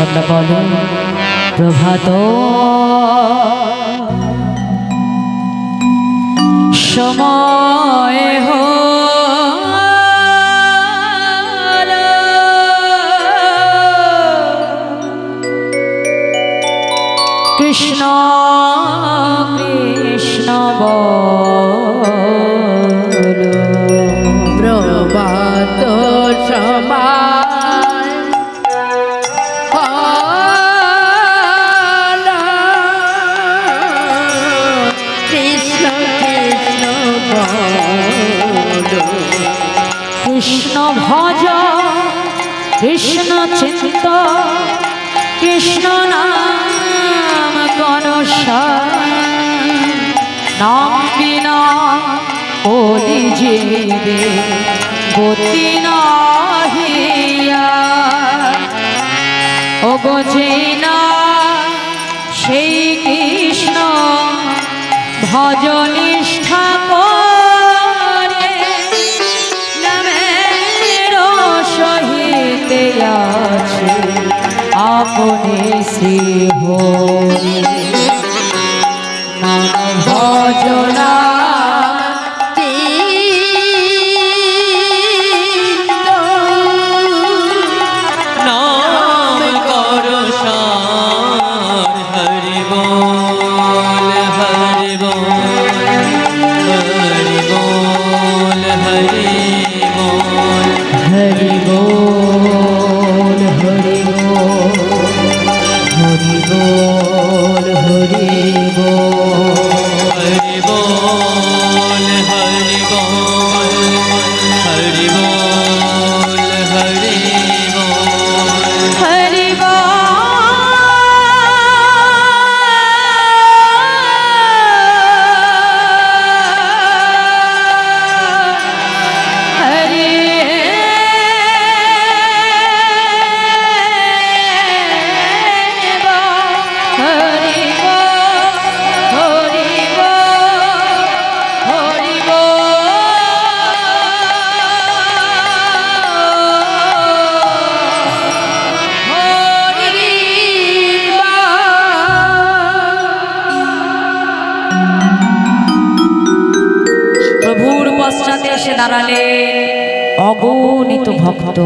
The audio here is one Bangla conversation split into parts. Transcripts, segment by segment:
তোমরা বলো প্রভাত সময় কৃষ্ণ কৃষ্ণ বলো প্রভাত সময় কৃষ্ণ কৃষ্ণ বলো কৃষ্ণ ভজ কৃষ্ণ চিন্ত কৃষ্ণ নাম নাম বিনা ওলি জীবে গতি নাহিয়া ও বোঝে না সেই কৃষ্ণ ভজনিষ্ঠা করে নামের সহিত আছে আপনি শ্রী হরি ভজনা পশ্চাতে এসে দাঁড়ালেন অগণিত ভক্ত।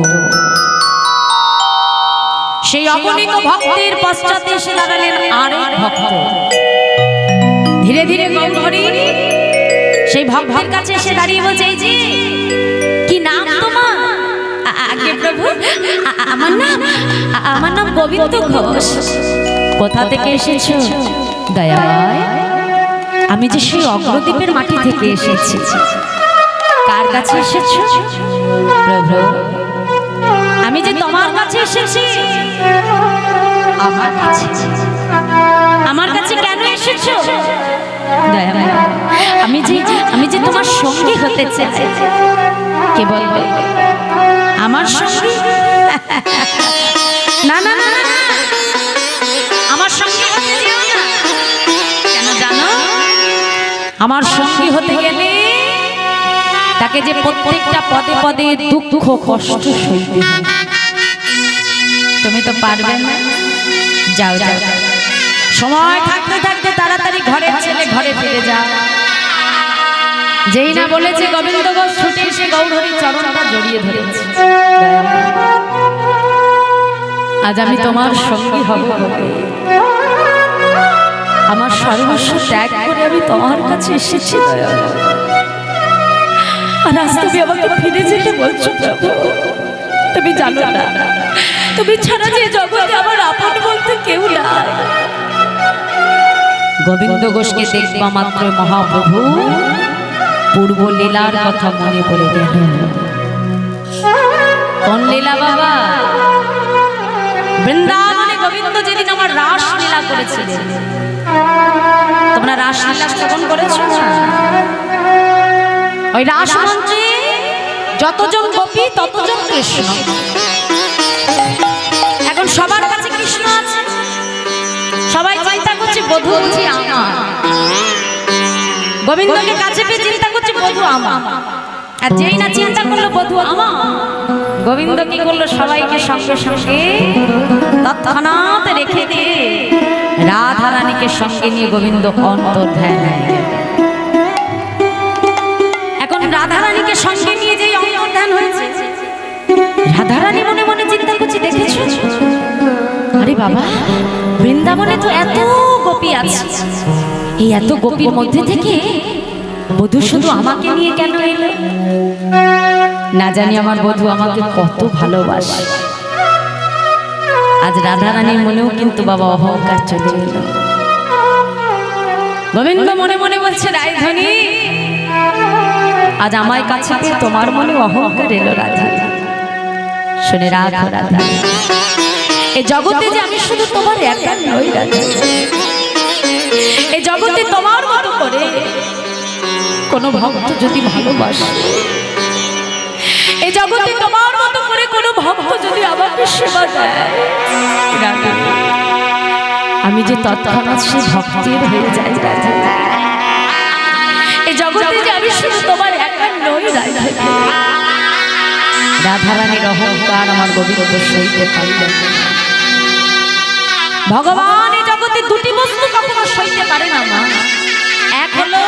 সেই অগণিত ভক্তের পশ্চাতে এসে দাঁড়ালেন আরেক ভক্ত। ধীরে ধীরে গৌরহরি সেই ভক্তের কাছে এসে দাঁড়িয়ে বলছে, জি কি নাম তোমার? আগে প্রভু আমার নাম গোবিন্দ ঘোষ। কোথা থেকে এসেছো? দয়াময় আমি যে সেই অগ্রদ্বীপের মাটি থেকে এসেছি। কার কাছে এসেছো? প্রভু আমি যে তোমার কাছে এসেছি। আমার কাছে কেন এসেছো? দয়াময় আমি যে তোমার সঙ্গী হতে চাই। কে বলবে আমার সঙ্গী? না না না আমার সঙ্গী হতে দিও না। কেন জানো? আমার সঙ্গী হতে গেলে তাকে যে প্রত্যেকটা পদে পদে দুঃখ কষ্ট সইতে হয়। তুমি তো পারবে না। যাও যাও, সময় থাকতে থাকতে তাড়াতাড়ি ঘরের ছেলে ঘরে ফিরে যাও। যেই না বলেছে গোবিন্দ ঘোষ ছুটে এসে গৌরহরির চরণটা জড়িয়ে ধরেছে। আজ আমি তোমার সঙ্গী হব, আমার সর্বস্ব ত্যাগ করে আমি তোমার কাছে এসেছি। আর আজ তুমি আমাকে ফিরে যেতে বলছো প্রভু। তুমি জানো না তুমি ছাড়া যে জগতে আমার আপন বলতে কেউ নাই। গোবিন্দ ঘোষকে দেখবা মাত্র মহাপ্রভু পূর্ব লীলার কথা মনে পড়ে গেল। কোন লীলা বাবা? বৃন্দাবনে গোবিন্দ যেদিন আমার রাস লীলা করেছিলেন। তোমরা রাস লীলা শ্রবণ করেছো? ওই রাসমঞ্চে যতজন গোপী ততজন কৃষ্ণ। এখন সবার কাছে কৃষ্ণ আছে, সবাই চিন্তা করছে বধূ বুঝি আমার। গোবিন্দকে কাছে পেয়ে চিন্তা করছে বধূ আমার। আর যেই না চিন্তা করলো বধূ আমার, গোবিন্দ কি করলো, সবাইকে সঙ্গে সঙ্গে তৎক্ষণাৎ রেখে দিয়ে রাধা রানীকে সঙ্গে নিয়ে গোবিন্দ অন্তর্ধান। এখন রাধা রানীকে সঙ্গে নিয়ে যেই অন্তর্ধান হয়েছে, রাধা রানী মনে মনে চিন্তা করছে, দেখেছো আরে বাবা, বৃন্দাবনে তো এত গোপী আছে, এই এত গোপীর মধ্যে থেকে বধূ শুধু আমাকে নিয়ে কেন এলো? না জানি আমার বধূ আমাকে কত ভালোবাসে। আজ রাধা রানীর মনেও কিন্তু বাবা অহংকার চলে এলো। গোবিন্দ মনে মনে বলছে, রায়ধনী, আজ আমার কাছে পেয়ে তোমার মনে অহংকার এলো রাধা। শুনে রাখো রাধা, এই জগতে যে আমি শুধু তোমার একা নই রাধা, এই জগতে তোমার মতো করে কোনো ভক্ত যদি ভালোবাসে, এই জগতে তোমার মতো করে কোনো ভক্ত যদি আমাকে সেবা দেয়, আমি যে তৎক্ষণাৎ সে ভক্তের হয়ে যাই রাধা। এই জগতে যে আমি শুধু তোমার একা নই রাধা। রাধা রানীর অহংকার আমার গোবিন্দ সইতে পারল না। ভগবান এই জগতে দুটি বস্তু কখনো সইতে পারে না মা। এক হলো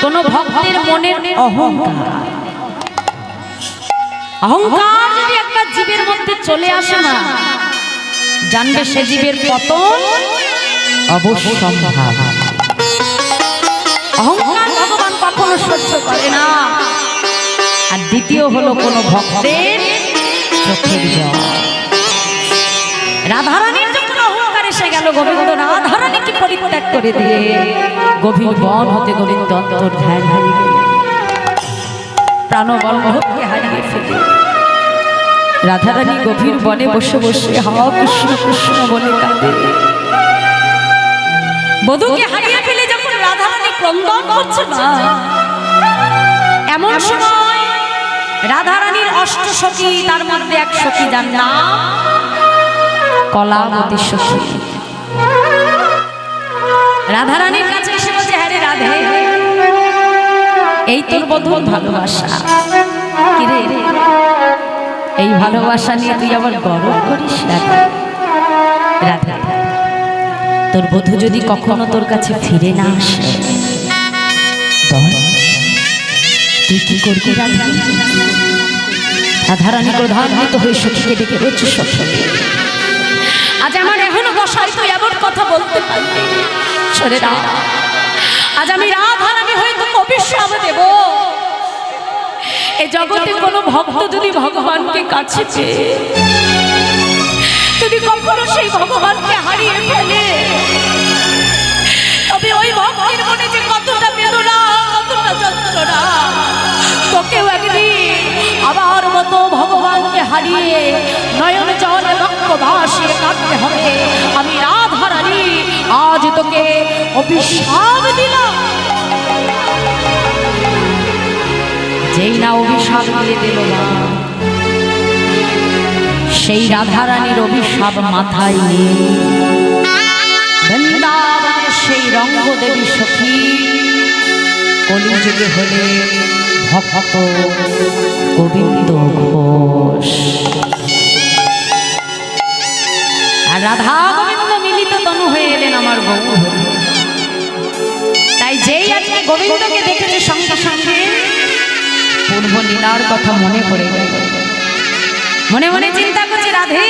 কোন ভক্তের মনের অহংকার। অহংকার যদি একটা জীবের মধ্যে চলে আসে না, জানবে সে জীবের পতন অবশ্যম্ভাবী। অহংকার ভগবান কখনো সহ্য করে না। আর দ্বিতীয় হলো কোন ভক্তের চোখের জল। রাধারানীর যখন অহংকার এসে গেল, গোবিন্দ রাধারানীকে পরিত্যাগ করে দিয়ে গভীর বন হতে গোবিন্দ অন্তর্ধান হয়ে গেল। প্রাণবল্লভকে হারিয়ে ফেলে রাধারানী গভীর বনে বসে বসে হা কৃষ্ণ কৃষ্ণ বলে কাঁদে। বধূকে হারিয়ে ফেলে যখন রাধারানী ক্রন্দন করছে না, এমন সময় রাধারানীর অষ্ট সখী, তার মধ্যে এক সখী যার নাম কলাবতী সখী, রাধারানীর কাছে এসে বলছে, হ্যাঁ রে রাধে, এই তোর বধূর ভালোবাসা, কিরে এই ভালোবাসা নিয়ে তুই আবার গর্ব করিস রাধা? রাধা, তোর বধূ যদি কখনো তোর কাছে ফিরে না আসে, তুই কি করবি রাধা? রাধারানী ক্রোধান্বিত হয়ে সখীকে ডেকে বলছে, সখী, আজ আমার এখনো বসাই তুই এমন কথা বলতে পারবি? সরে না, আজ আমি রাধারানী হয়ে তোকে অভিশাপ দেব। এই জগতে কোনো ভক্ত যদি ভগবানকে কাছে পেয়ে যদি কখনো সেই ভগবানকে হারিয়ে ফেলে, তবে ওই ভক্তের মনে যে কতটা বেদনা, কতটা যন্ত্রণা, তোকেও একদিন আমার মতো ভগবানকে হারিয়ে নয়ন জলে রক্ত ভাসিয়ে কাটতে হবে। আমি রাধারানী আজ তোকে অভিশাপ দিলাম। যেই না অভিশাপ দিয়ে দিল না, সেই রাধারানীর অভিশাপ মাথায় নিয়ে বৃন্দাবনের সেই রঙ্গদেবী সখী কলিযুগে হলে ভক্ত গোবিন্দ ঘোষ। আর রাধা গোবিন্দ মিলিত তনু হয়ে এলেন আমার গৌর। তাই যেই আজকে গোবিন্দকে দেখেছে, সঙ্গে সঙ্গে পূর্ব লীলার কথা মনে পড়ে গেল। মনে মনে চিন্তা করছে, রাধে,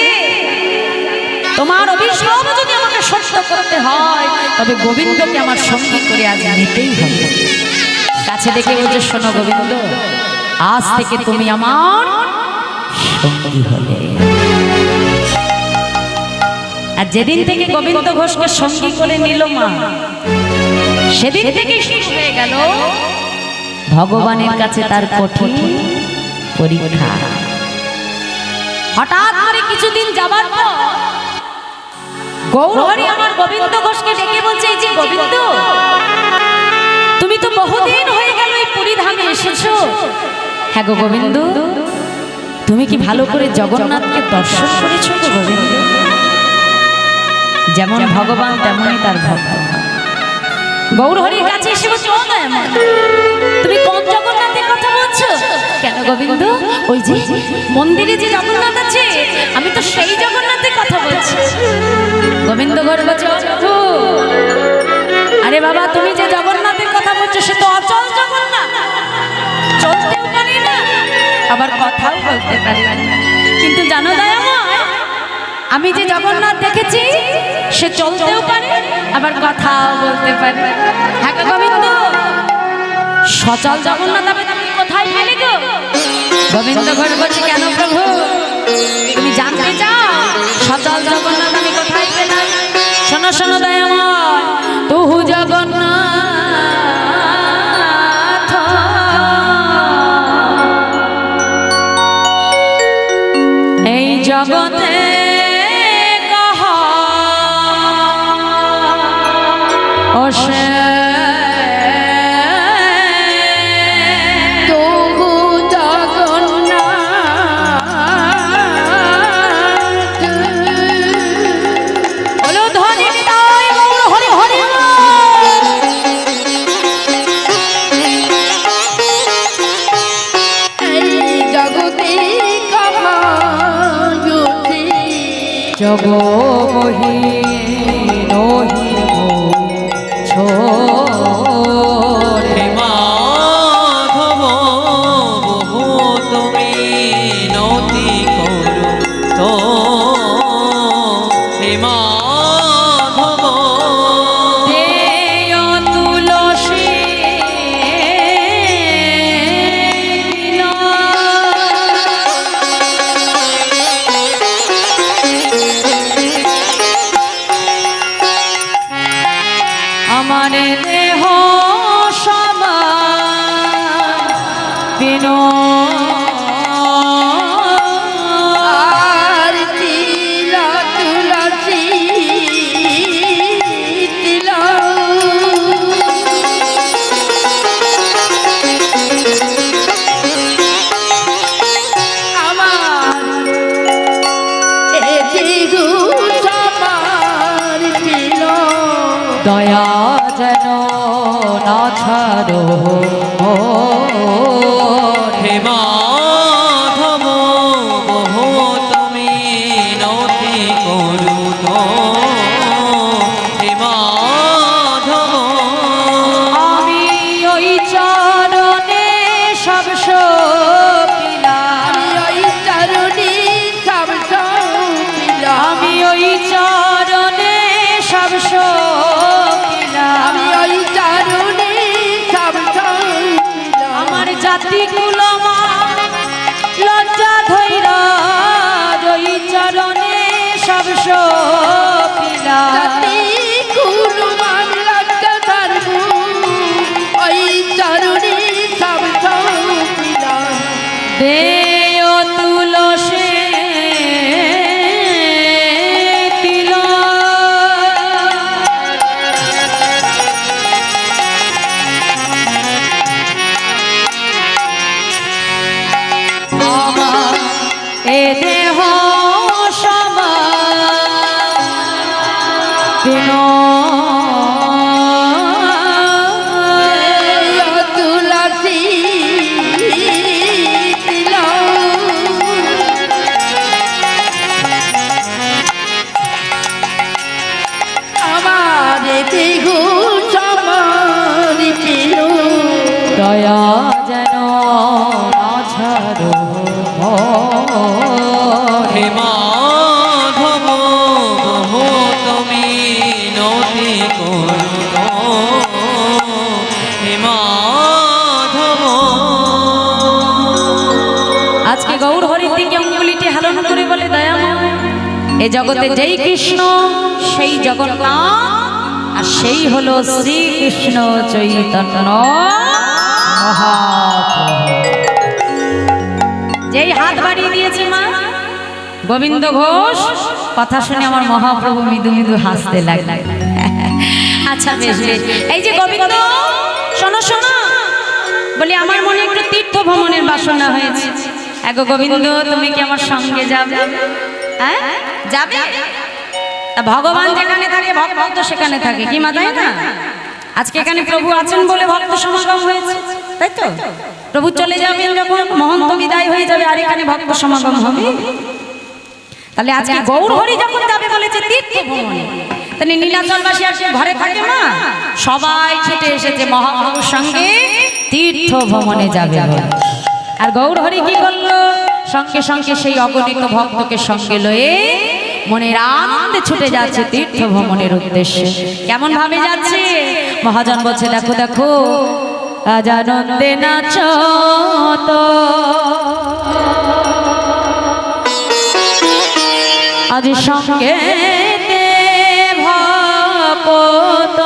তোমার অভিশাপ যদি আমাকে সত্য করতে হয়, তবে গোবিন্দকে আমার সঙ্গী করে আজ নিতেই হবে। কাছে ডেকে বলছে, শোনো গোবিন্দ, আজ থেকে তুমি আমার সঙ্গী হলে। আর যেদিন থেকে গোবিন্দ ঘোষকে সঙ্গী করে নিল মা, সেদিন থেকে শুরু হয়ে গেল ভগবানের কাছে তার কঠিন পরীক্ষা। হঠাৎ করে কিছুদিন যাবার পর গৌরহরি আমার গোবিন্দ ঘোষকে ডেকে বলছে, এই যে গোবিন্দ, তুমি তো বহুদিন হয়ে গেল এই পুরীধামে এসেছো। হ্যাঁ গো গোবিন্দ, তুমি কি ভালো করে জগন্নাথকে দর্শন করেছো গো গোবিন্দ? যেমন ভগবান তেমনই তার ভক্ত। গৌরহরির কাছে এসে বলছে, ও নয়, তুমি কোন জগন্নাথের কথা কেন গোবিন্দ? ওই যে মন্দিরে যে জগন্নাথ আছে, আমি তো সেই জগন্নাথের কথা বলছি। গোবিন্দ ঘর বলছে, ও প্রভু, আরে বাবা, তুমি যে জগন্নাথের কথা বলছো সে তো অচল জগন্নাথ, চলতেও পারি না, আবার কথাও বলতে পারি না। কিন্তু জানো দয়াময়, আমি যে জগন্নাথ দেখেছি সে চলতেও পারে, আবার কথাও বলতে পারে। হ্যাঁ গো গোবিন্দ, সচল জগন্নাথ আমি তুমি কোথায় পেলে গো? গোবিন্দ ঘোষ বলছে, কেন প্রভু, তুমি জানতে চাও সচল জগন্নাথ আমি কোথায় পেলাম? শোনো শোনো দয়াময়, তুহু জগন্নাথ এই জগতে কহা ও সে তবু জগন্নাথ বলো ধ্বনি নিতাই গৌর হরি হরি বল। এই জগতে কাহায়ুতে জগ বহি নহি ছোড়ে মাধব বহু তুমি নতি করো তো হে মাধব দেয় তুলসী আমার দেহ বিনো আর তিলা তুলসী তিলা আমার এটি গুসামার ছিল দয়া যেন না ছাড়ো হে মাধব বহু তুমি নতি করো তো হে মাধব আমি ওই চরণে সব সপিলাম, ওই তরুণী সব সপিলা আমি ওই চরণে সব সপিলাম। আমি ওই তরুণী সব সপিলা আমার জাতি কুলমা লজ্জা ধৈর ওই চরণে সব সপিলাম। জাতি কুলমান লজ্জা ধর্ম ওই তরুণী সব সপিলা দেয় তুলসী আমার এ দেহ তুলসী তিলা আমার দেহ সমান ছিল দয়া যেন না ছাড়ো হে মাধব বহু তুমি নতি করো তো হে মাধব আজকে গৌর হরির দিকে অঙ্গুলিটি হেলন করে বলে দয়াময়, এ জগতে যেই কৃষ্ণ সেই জগন্নাথ, আর সেই হলো শ্রীকৃষ্ণ চৈতন্য মহাপ্রভু। যেই হাত বাড়িয়ে দিয়েছে মা গোবিন্দ ঘোষ, কথা শুনে আমার মহাপ্রভু মৃদু মৃদু হাসতে লাগলো। আচ্ছা বেশ বেশ, এই যে গোবিন্দ শোনো শোনো, বলি আমার মনে একটু তীর্থ ভ্রমণের বাসনা হয়েছে। এগো গোবিন্দ, তুমি কি আমার সঙ্গে যাবে? হ্যাঁ যাবে? তা ভগবান যেখানে থাকে ভক্ত সেখানে থাকে, কি মা, তাই না? আজকে এখানে প্রভু আছেন বলে ভক্ত সমাগম হয়েছে। তাই তো? প্রভু চলে যাবেন যখন, মহন্ত বিদায় হয়ে যাবে, আর এখানে ভক্ত সমাগম হবে। তাহলে আজকে গৌর হরি যখন যাবে বলেছে তীর্থ ভ্রমণে, তাহলে নীলাচলবাসী আর ঘরে থাকে না, সবাই ছুটে এসেছে মহাপ্রভুর সঙ্গে তীর্থ ভ্রমণে যাবে বলে। আর গৌর হরি কি করলো? সঙ্গে সঙ্গে সেই অগণিত ভক্তকে সঙ্গে লয়ে মনের আনন্দে ছুটে যাচ্ছে তীর্থ ভ্রমণের উদ্দেশ্যে। কেমন ভাবে যাচ্ছে? মহাজন বলছে, দেখো দেখো আজ আনন্দে নাচো তো, আজ সঙ্গে ভক্ত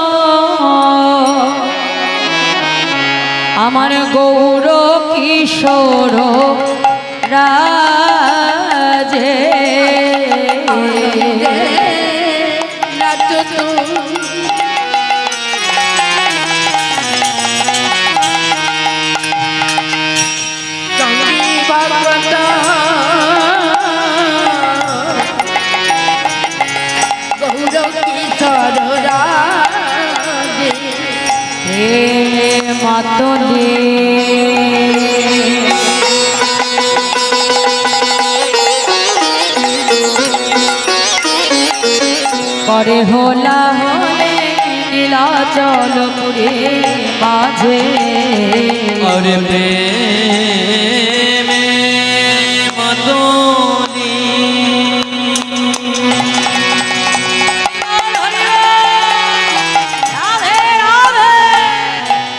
আমার গৌর কিশোর রাজে নাচো তো সঙ্গী ভগবত গৌর কিশোর রাজে মাতলে করে হোলা হলে নীলাচলপুরে মাঝে আরে প্রেমে মাতলি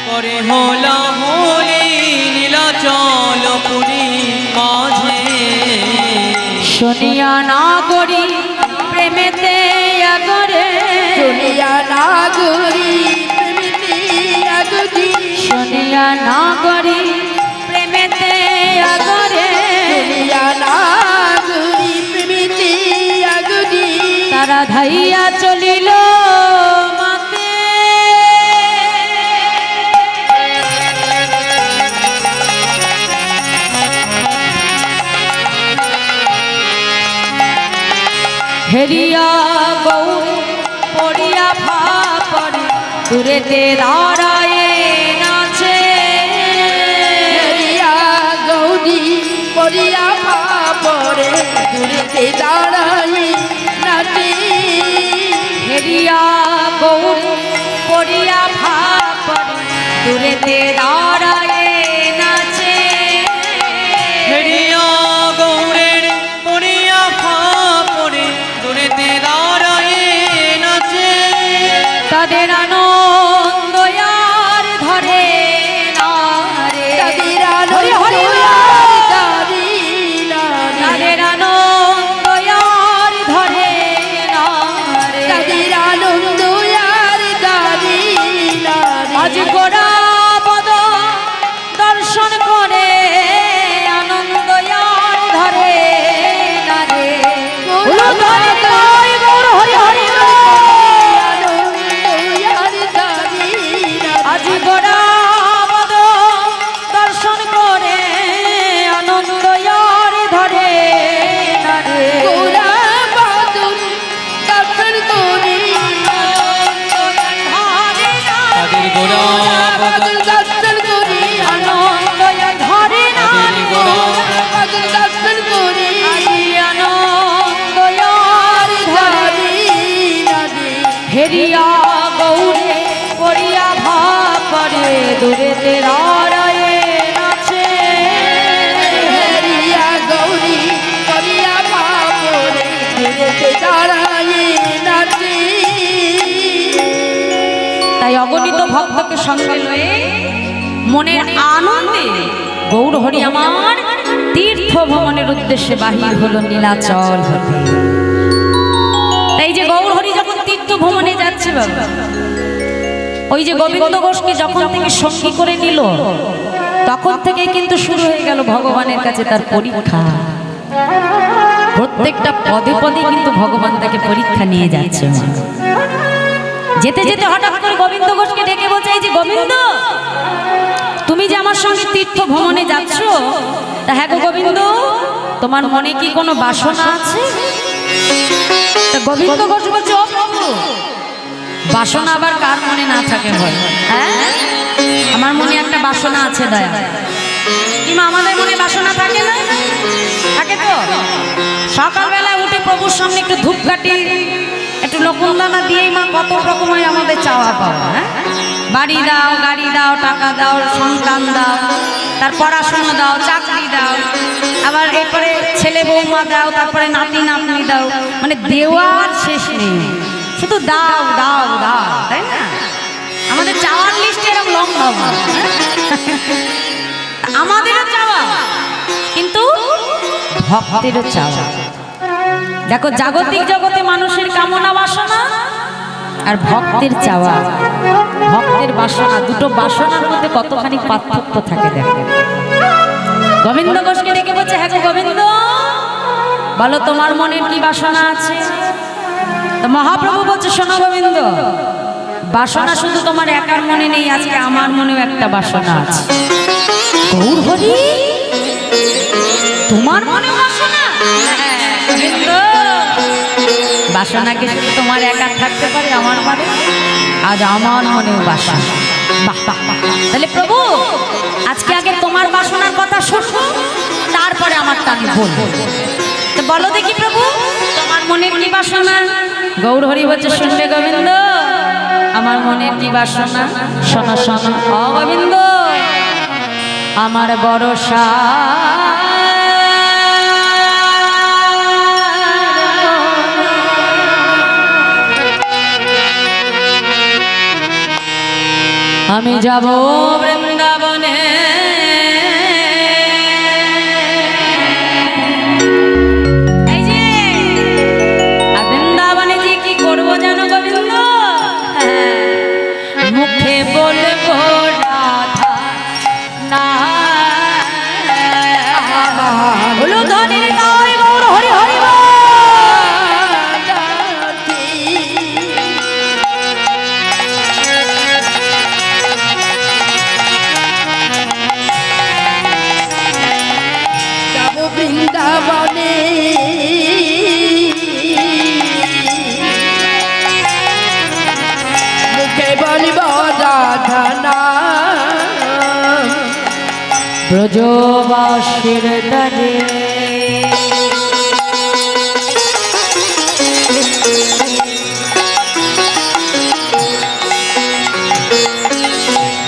করে হোলা হোলি নীলাচলপুরী মাঝে শুনিয়া না করি প্রেমেতে আগরে, শুনিয়া নাগরি প্রেমিতে আগরি শুনিয়া না করি প্রেমেতে আগরে, শুনিয়া নাগরি প্রেমিতে আগরি তারা ধাইয়া চলিল মাতে, হেরিয়া গৌর পড়িয়া ভাপরে দূরেতে দাঁড়ায়ে নাচে, হেরিয়া গৌরী পড়িয়া ভাপরে দূরেতে দাঁড়াই নাচে হেরিয়া গৌর পড়িয়া ভাপরে দূরেতে দাঁড়ায়ে নাচে, হেরিয়া গৌরের পড়িয়া ফাপরে দূরেতে দাঁড়ায়ে নাচে তাদের আনন্দ আর ধরে না রে, তাদের হরি হরি আনন্দ বল। আর দাঁড়ি না রে। তাদের আনন্দ আর ধরে না রে, তাদের আনন্দ আর দাঁড়ি না রে। আজ গোড়া পদ দর্শন করে আনন্দ আর ধরে না রে, গোড়া ধরে নাই গৌর হরি হরি বল। আনন্দ আর দাঁড়ি না রে। আজ গোড়া পদ দর্শন করে আনন্দ আর ধরে না রে, গোড়া বাদুর দর্শন করি তাদের গোড়া বাদুর দর্শন করি আনন্দ আর ধরে না তাদের রে, গোড়া বাদুর দর্শন করি আনন্দ আর ধরে না রে। হেরিয়া গৌরে পড়িয়া ভাপরে দূরেতে দাঁড়ায়ে নাচে, হেরিয়া গৌরী করিয়া বাপরে দূরেতে দাঁড়ায়ে নাচে। তাই অগণিত ভক্তকে সঙ্গে লয়ে মনের আনন্দে গৌর হরি আমার তীর্থ ভ্রমণের উদ্দেশ্যে বাহির হলো নীলাচল হতে। তাই যে গৌর হরি যখন তীর্থ ভ্রমণে যাচ্ছে বাবা, ওই যে গোবিন্দ ঘোষকে যখন থেকে সঙ্গী করে নিল, তখন থেকেই কিন্তু শুরু হয়ে গেল ভগবানের কাছে তার পরীক্ষা। প্রত্যেকটা পদে পদে কিন্তু ভগবান তাকে পরীক্ষা নিয়ে যাচ্ছে। যেতে যেতে হঠাৎ করে গোবিন্দ ঘোষকে ডেকে বলছে, এই যে গোবিন্দ, তুমি যে আমার সঙ্গে তীর্থ ভ্রমণে যাচ্ছ, তা হ্যাঁ গো গোবিন্দ, তোমার মনে কি কোনো বাসনা আছে? তা গোবিন্দ ঘোষ বলছে, ও প্রভু, বাসনা আবার কার মনে না থাকে হয়? হ্যাঁ, আমার মনে একটা বাসনা আছে দয়া। কিংবা আমাদের মনে বাসনা থাকে না? থাকে তো। সকালবেলা উঠে প্রভুর সামনে একটু ধূপকাঠি একটু লকুন্দানা দিয়েই মা কত রকমের আমাদের চাওয়া পাওয়া। হ্যাঁ, বাড়ি দাও, গাড়ি দাও, টাকা দাও, সন্তান দাও, তার পড়াশোনা দাও, চাকরি দাও, আবার এরপরে ছেলে বৌমা দাও, তারপরে নাতি নাতনি দাও, মানে দেওয়ার শেষ নেই, শুধু দাও দাও দাও, তাই না? আমাদের চাওয়ার লিস্ট এরকম লম্বা। আমাদেরও চাওয়া, কিন্তু ভক্তেরও চাওয়া। দেখো, জাগতিক জগতে মানুষের কামনা বাসনা আর ভক্তের চাওয়া, ভক্তের বাসনা, দুটো বাসনার মধ্যে কতখানি পার্থক্য থাকে। দেখো, গোবিন্দ ঘোষকে ডেকে বলছে, হ্যাঁ গো গোবিন্দ, বলো তোমার মনের কি বাসনা আছে? তো মহাপ্রভু বলছে, শোনো গোবিন্দ, বাসনা শুধু তোমার একার মনে নেই, আজকে আমার মনেও একটা বাসনা আছে। গৌর হরি, তোমার মনে বাসনা? গোবিন্দ, বাসনা কি শুধু তোমার একা থাকতে পারে? আমার পারে। আজ আমার মনেও বাসনা। বাহ বাহ বাহ। তাহলে প্রভু, আজকে আগে তোমার বাসনার কথা শুনবো, তারপরে আমারটা আমি বলবো। তো বলো দেখি প্রভু, তোমার মনের কি বাসনা? গৌর হরি বলছে, শুনবে গোবিন্দ, আমার মনের কি বাসনা? শোনো শোনো। ও গোবিন্দ, আমার বড়সা আমি যাব বৃন্দাবনে, এই যে বৃন্দাবনে যে কি করবো জানো গোবিন্দ? মুখে বলবো রাধা না, বলো ধনের নয় গৌর হরি হরি বল। বৃন্দাবনে মুখে বলিব রাধা নাম, ব্রজবাসীর দ্বারে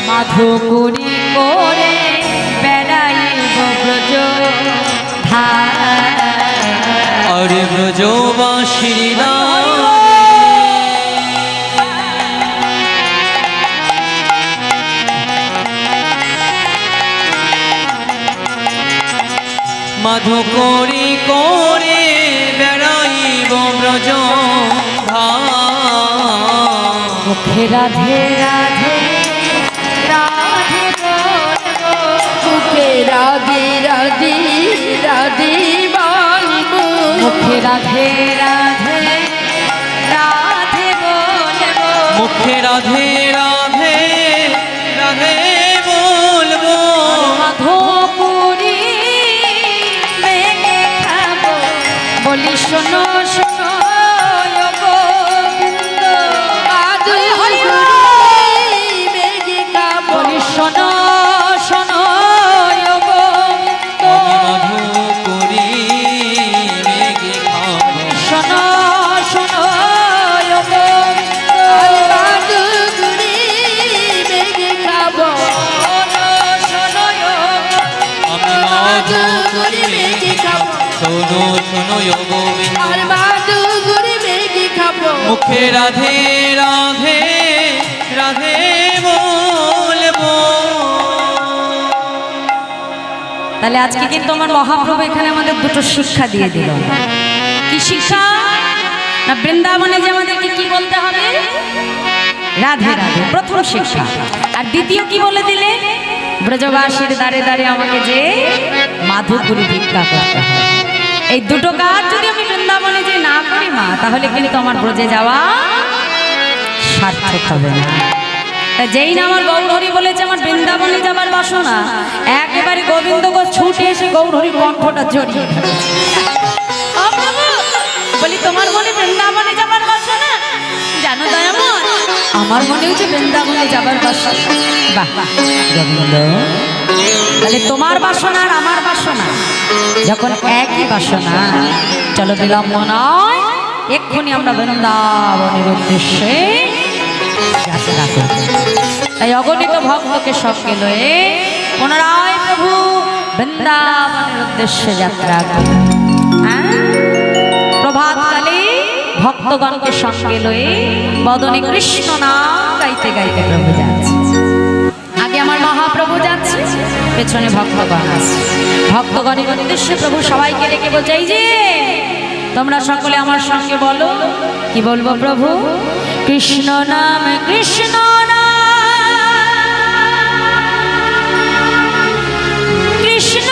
মাধুকরী করে বেড়াইব ব্রজ ধার। আরে ব্রজবাসীর মাধু করি করে বেড়াইব ব্রজ মুখে রাধে রাধে রাধে বলবো, মুখে রাধে রাধে রাধে বলবো, মুখে রাধে রাধে রাধে বলবো, মুখে রাধে রাধে রাধে বলবো। মাধবপুরী মেঘে খাবো, বলি শোনো শোনো ও গোবিন্দ, মাধুরী মেঘে খাবো, বলি শোনো শোনো ও গোবিন্দ, মাধু করি মেঘে খাবো, শোনো শোনো ও গোবিন্দ, মাধুরী মেঘে খাবো, শোনো শোনো আমি মাধু করি মেঘে খাবো, শোনো শোনো ও গোবিন্দ। আর মাধুরী মেঘে খাবো, মুখে রাধে রাধে রাধে বলবো। তাহলে আজকে কিন্তু আমার মহাপ্রভু এখানে আমাদের দুটো শিক্ষা দিয়ে দিল। কি শিক্ষা? না, বৃন্দাবনে যে আমাদেরকে কি বলতে হবে? রাধে রাধে, প্রথম শিক্ষা। আর দ্বিতীয় কি বলে দিলে? ব্রজবাসীর দ্বারে দ্বারে আমাকে যে মাধুপুরী ভিক্ষা করতে হবে। এই দুটো কাজ যদি আমি বৃন্দাবনে যে না করি মা, তাহলে কিন্তু আমার ব্রজে যাওয়া সার্থক হবে না। তা যেই না আমার গৌরহরি বলেছে আমার বৃন্দাবনে যাবার বাসনা, একেবারে গোবিন্দ গো ছুটে এসে গৌরহরির কণ্ঠটা জড়িয়ে ধরেছে। ও প্রভু, বলি তোমার মনে বৃন্দাবনে যাবার বাসনা? জানো দয়াময়, আমার মনে হচ্ছে বৃন্দাবনে যাবার বাসনা। বাহ গোবিন্দ, তাহলে তোমার বাসনা আর আমার বাসনা যখন একই বাসনা, চলো বিলম্ব নয়, এক্ষুনি আমরা বৃন্দাবনের উদ্দেশ্যে যাত্রা করব। তাই অগণিত ভক্তকে সঙ্গে লয়ে পুনরায় প্রভু বৃন্দাবনের উদ্দেশ্যে যাত্রা করব। প্রভাতকালে ভক্তগণকে সঙ্গে লয়ে বদনে কৃষ্ণ নাম গাইতে গাইতে প্রভু যাচ্ছে। আগে আমার মহাপ্রভু যাচ্ছে, পেছনে ভক্তগণ আছে। ভক্তগণের উদ্দেশ্যে প্রভু সবাইকে রেখে বোঝাই যে তোমরা সকলে আমার সঙ্গে বলো। কি বলবো প্রভু? কৃষ্ণ নাম কৃষ্ণ নাম কৃষ্ণ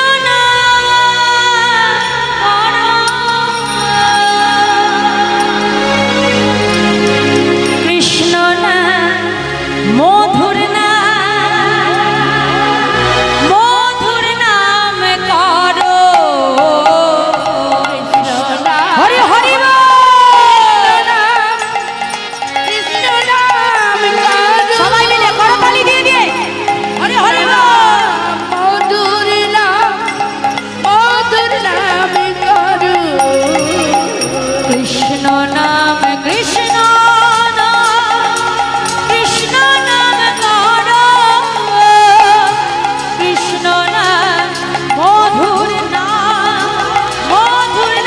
কৃষ্ণ নাম মধুর মধুর নাম করো। হরি হরি সবাই মিলে করতালি দিয়ে দিয়ে হরি হরি মধুর নাম করু। কৃষ্ণ নাম কৃষ্ণ নাম কৃষ্ণ নাম করো। কৃষ্ণ নাম মধুর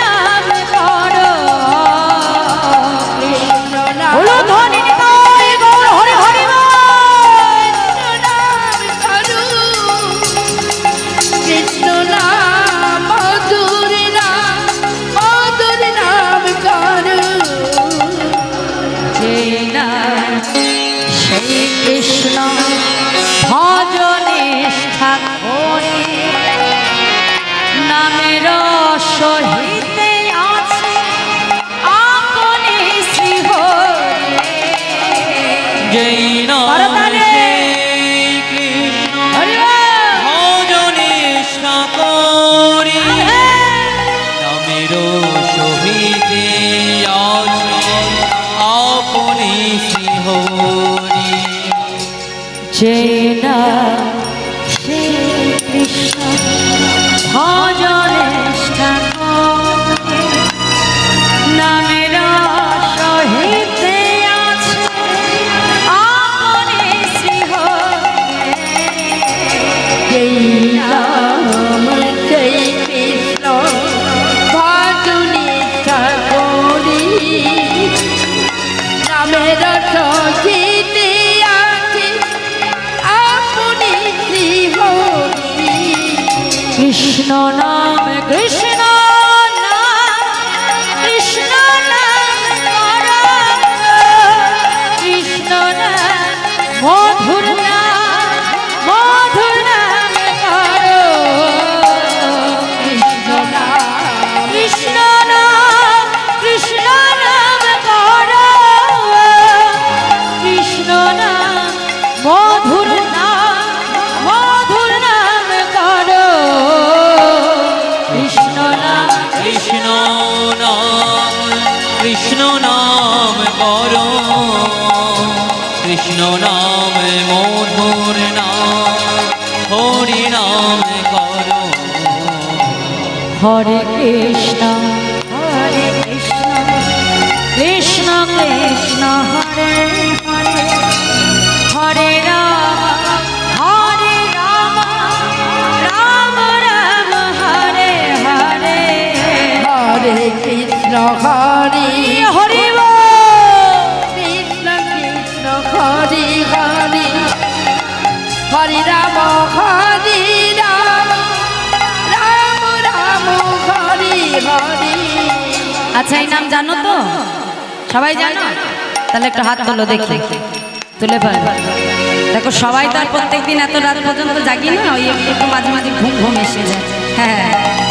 নাম করো। কৃষ্ণ নাম বলো ধ্বনি নিতাই গৌর হরি হরি করু। কৃষ্ণ নাম মধুর নাম করু। সেই নাম সেই কৃষ্ণ ভজনিষ্ঠা করি নামের সহিতে আছে আপনি শ্রী হরি। যেই নাম করতালি। সেই কৃষ্ণ হরি বল। ভজনিষ্ঠা করি নামের সহিতে আছে আপনি শ্রীহরি। যে নাম সেই কৃষ্ণ ভজনিষ্ঠা করি নামের সহিতে আছে আপনি শ্রী হরি। জয় রাম জয় কৃষ্ণ ভজনি ঠাকুরি রামের সহিতে আছে আপনি শ্রী হরি। কৃষ্ণ নাম কৃষ্ণ নাম কৃষ্ণ নাম করো। কৃষ্ণ নাম মধুর নাম করো। কৃষ্ণ নাম কৃষ্ণ নাম করো। কৃষ্ণ নাম মধুর নাম করো। কৃষ্ণ নাম কৃষ্ণ নাম কৃষ্ণ নাম করো। কৃষ্ণ নাম মধুর নাম হরি নাম করো। হরে কৃষ্ণ কৃষ্ণ কৃষ্ণ হরে হরে হরে রাম রাম রাম হরে হরে। হরে কৃষ্ণ হরে হরি কৃষ্ণ কৃষ্ণ হরে হরে হরে রাম রাম রাম হরে হরে। আচ্ছা, এই নাম জানো তো? সবাই জানো? তাহলে একটু হাত তোলো দেখি, তুলে পারবে। দেখো সবাই তো আর প্রত্যেকদিন এত রাত পর্যন্ত জাগি না, ওই একটু মাঝে মাঝে ঘুম এসে যায়। হ্যাঁ।